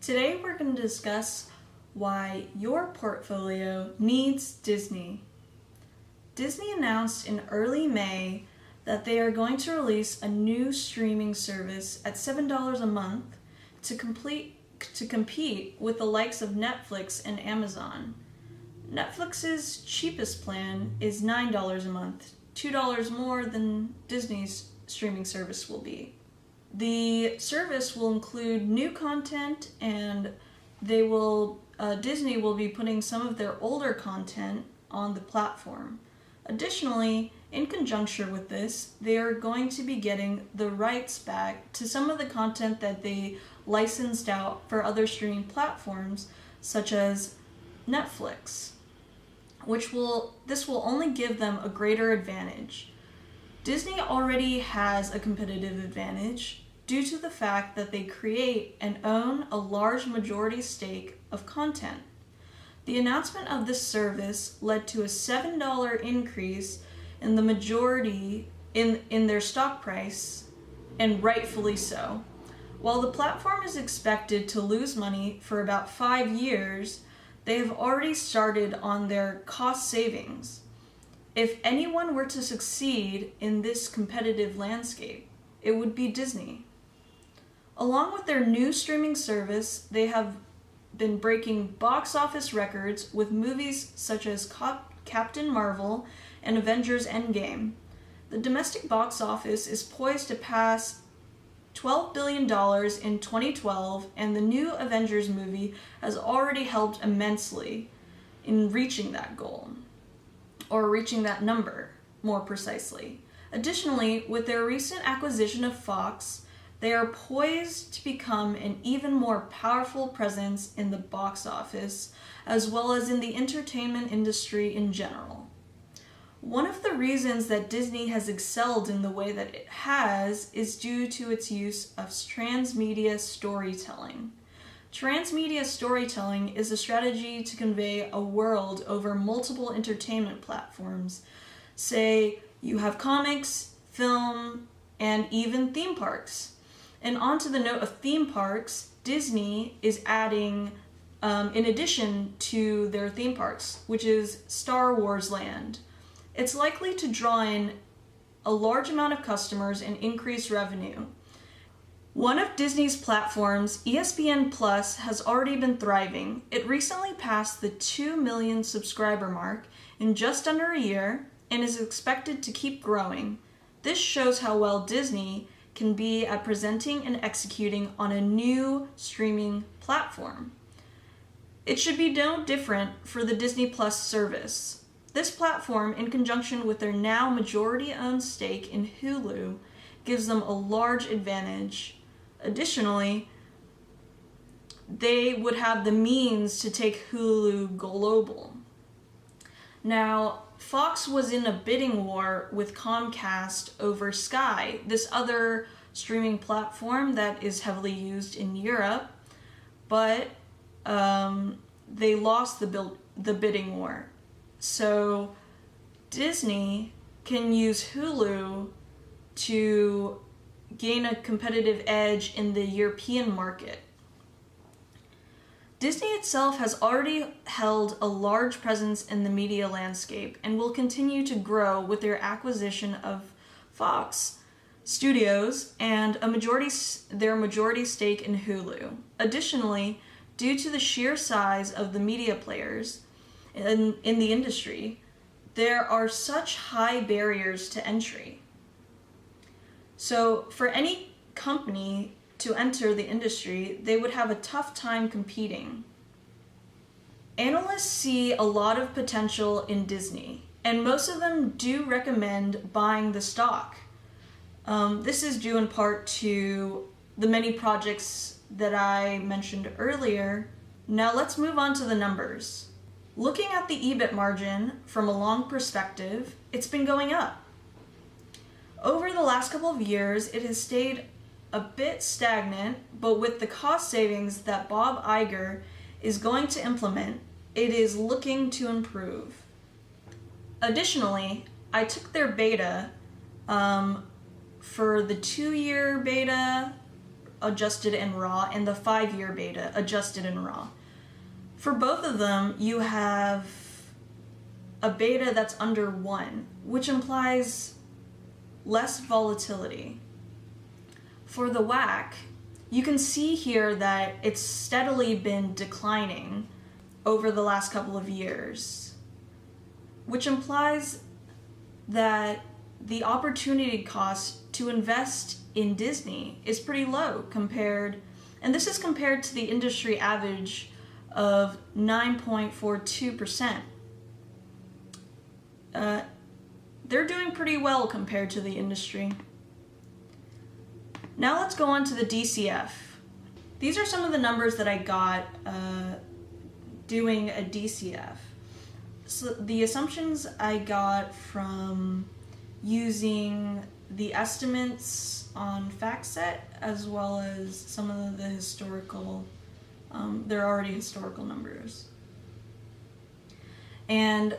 Today we're going to discuss why your portfolio needs Disney. Disney announced in early May that they are going to release a new streaming service at $7 a month to compete with the likes of Netflix and Amazon. Netflix's cheapest plan is $9 a month, $2 more than Disney's streaming service will be. The service will include new content, and Disney will be putting some of their older content on the platform. Additionally, in conjunction with this, they are going to be getting the rights back to some of the content that they licensed out for other streaming platforms, such as Netflix, this will only give them a greater advantage. Disney already has a competitive advantage due to the fact that they create and own a large majority stake of content. The announcement of this service led to a $7 increase in the majority in their stock price, and rightfully so. While the platform is expected to lose money for about 5 years, they have already started on their cost savings. If anyone were to succeed in this competitive landscape, it would be Disney. Along with their new streaming service, they have been breaking box office records with movies such as Captain Marvel and Avengers Endgame. The domestic box office is poised to pass $12 billion in 2012, and the new Avengers movie has already helped immensely in reaching that goal, or reaching that number, more precisely. Additionally, with their recent acquisition of Fox, they are poised to become an even more powerful presence in the box office, as well as in the entertainment industry in general. One of the reasons that Disney has excelled in the way that it has is due to its use of transmedia storytelling. Transmedia storytelling is a strategy to convey a world over multiple entertainment platforms. Say you have comics, film, and even theme parks. And onto the note of theme parks, Disney is adding, in addition to their theme parks, which is Star Wars Land. It's likely to draw in a large amount of customers and increase revenue. One of Disney's platforms, ESPN Plus, has already been thriving. It recently passed the 2 million subscriber mark in just under a year and is expected to keep growing. This shows how well Disney can be at presenting and executing on a new streaming platform. It should be no different for the Disney Plus service. This platform, in conjunction with their now majority-owned stake in Hulu, gives them a large advantage. Additionally, they would have the means to take Hulu global. Now, Fox was in a bidding war with Comcast over Sky, this other streaming platform that is heavily used in Europe, but they lost the bidding war. So Disney can use Hulu to gain a competitive edge in the European market. Disney itself has already held a large presence in the media landscape and will continue to grow with their acquisition of Fox Studios and their majority stake in Hulu. Additionally, due to the sheer size of the media players in the industry, there are such high barriers to entry. So for any company to enter the industry, they would have a tough time competing. Analysts see a lot of potential in Disney, and most of them do recommend buying the stock. This is due in part to the many projects that I mentioned earlier. Now let's move on to the numbers. Looking at the EBIT margin from a long perspective, it's been going up. Over the last couple of years, it has stayed a bit stagnant, but with the cost savings that Bob Iger is going to implement, it is looking to improve. Additionally, I took their beta for the 2-year beta adjusted in raw, and the 5-year beta, adjusted in raw. For both of them, you have a beta that's under 1, which implies less volatility. For the WACC, you can see here that it's steadily been declining over the last couple of years, which implies that the opportunity cost to invest in Disney is pretty low compared, and this is compared to the industry average of 9.42%. They're doing pretty well compared to the industry. Now let's go on to the DCF. These are some of the numbers that I got doing a DCF. So the assumptions I got from using the estimates on FactSet, as well as some of the historical, they're already historical numbers. And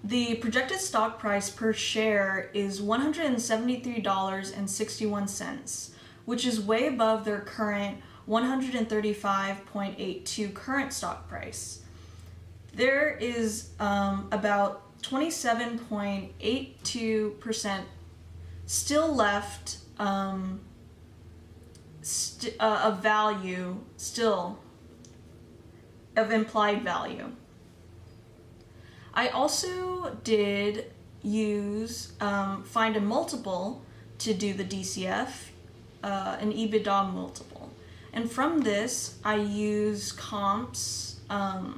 the projected stock price per share is $173.61, which is way above their current 135.82 current stock price. There is about 27.82% still left of value, still of implied value. I also did use find a multiple to do the DCF, an EBITDA multiple. And from this, I use comps. I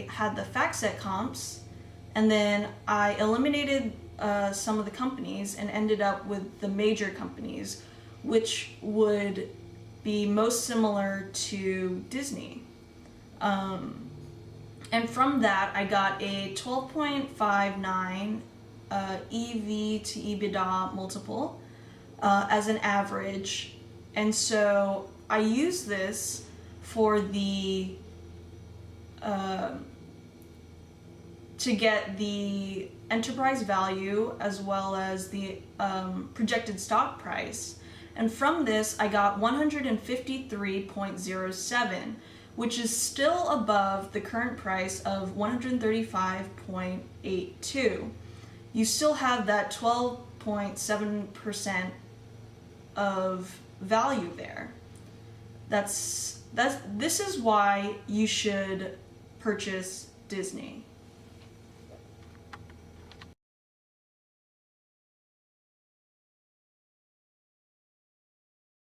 had the FactSet comps, and then I eliminated some of the companies and ended up with the major companies, which would be most similar to Disney. And from that, I got a 12.59 EV to EBITDA multiple as an average. And so I use this for the to get the enterprise value as well as the projected stock price. And from this, I got 153.07, which is still above the current price of 135.82. You still have that 12.7% of value there. This is why you should purchase Disney.